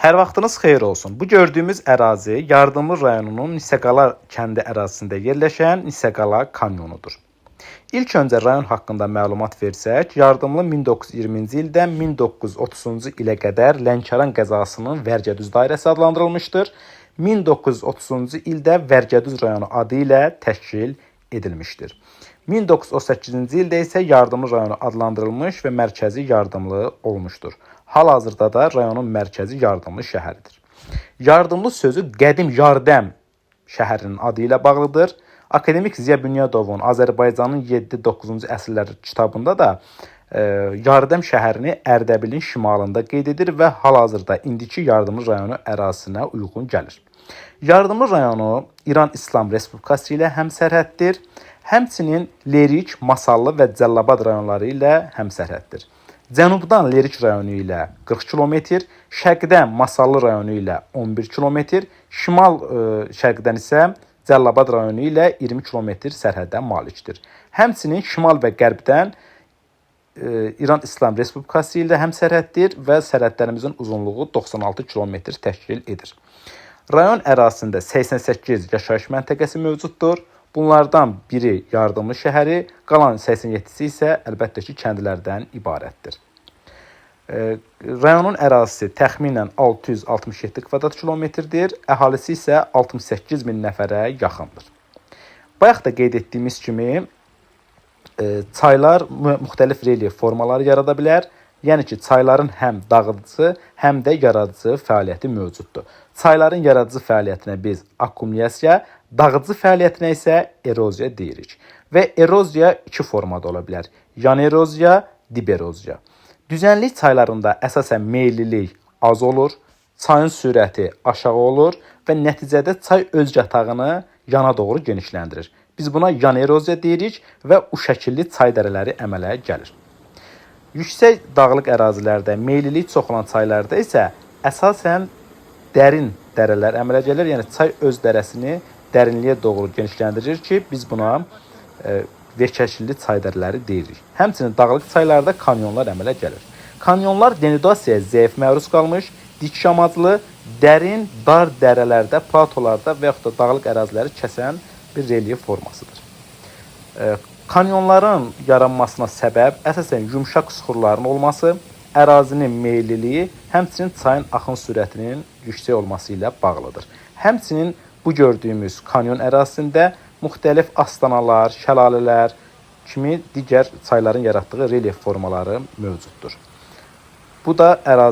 Hər vaxtınız xeyir olsun. Bu gördüyümüz ərazi Yardımlı rayonunun Nisəqala kəndi ərazisində yerləşən Nisəqala kanyonudur. İlk öncə rayon haqqında məlumat versək, Yardımlı 1920-ci ildən 1930-cu ilə qədər Lənkəran qəzasının Vərgədüz dairəsi adlandırılmışdır. 1930-cu ildə Vərgədüz rayonu adı ilə təşkil edilmişdir. 1938-ci ildə isə Yardımlı rayonu adlandırılmış və mərkəzi Yardımlı olmuşdur. Hal-hazırda da rayonun mərkəzi Yardımlı şəhəridir. Yardımlı sözü qədim Yardəm şəhərinin adı ilə bağlıdır. Akademik Ziya Bünyadovun Azərbaycanın 7-9-cu əsrlər kitabında da Yardəm şəhərini Ərdəbilin şimalında qeyd edir və hal-hazırda indiki Yardımlı rayonu ərazisinə uyğun gəlir. Yardımlı rayonu İran İslam Respublikası ilə həmsərhəddir. Həmçinin Lerik, Masallı və Cəllabad rayonları ilə həmsərhəddir. Cənubdan Lerik rayonu ilə 40 km, şərqdən Masallı rayonu ilə 11 km, şimal-şərqdən isə Cəllabad rayonu ilə 20 km sərhədə malikdir. Həmçinin şimal və qərbdən İran İslam Respublikası ilə həmsərhəddir və sərhədlərimizin uzunluğu 96 km təşkil edir. Rayon ərazisində 88 yaşayış məntəqəsi mövcuddur. Bunlardan biri Yardımlı şəhəri, qalan 87-si isə əlbəttə ki, kəndlərdən ibarətdir. Rayonun ərazisi təxminən 667 kvadrat kilometrdir, əhalisi isə 68 min nəfərə yaxındır. Bayaq da qeyd etdiyimiz kimi, çaylar müxtəlif relyef formaları yarada bilər. Yəni ki, çayların həm dağıdıcı, həm də yaradıcı fəaliyyəti mövcuddur. Çayların yaradıcı fəaliyyətinə biz akkumulasiya, dağıdıcı fəaliyyətinə isə eroziya deyirik. Və eroziya iki formada ola bilər. Yan eroziya, dib eroziya. Düzənlik çaylarında əsasən meyillilik az olur, çayın sürəti aşağı olur və nəticədə çay öz yatağını yana doğru genişləndirir. Biz buna yan eroziya deyirik və u şəkilli çay dərələri əmələ gəlir. Yüksək dağlıq ərazilərdə, meyillilik çox olan çaylarda isə əsasən dərin dərələr əmələ gəlir. Yəni çay öz dərəsini dərinliyə doğru genişləndirir ki, biz buna veşəkilli çay dərələri deyirik. Həmçinin dağlıq çaylarda kanyonlar əmələ gəlir. Kanyonlar denudasiyaya zəif məruz qalmış, dik yamaclı, dərin, dar dərələrdə, platolarda və yaxud da dağlıq əraziləri kəsən bir relyef formasıdır. Kanyonların yaranmasına səbəb əsasən yumşaq süxurların olması, ərazinin meyilliliyi, həmçinin çayın axın sürətinin yüksək olması ilə bağlıdır. Həmçinin bu gördüyümüz kanyon ərazisində müxtəlif astanalar, şəlalələr kimi digər çayların yaratdığı relyef formaları mövcuddur. Bu da ərazi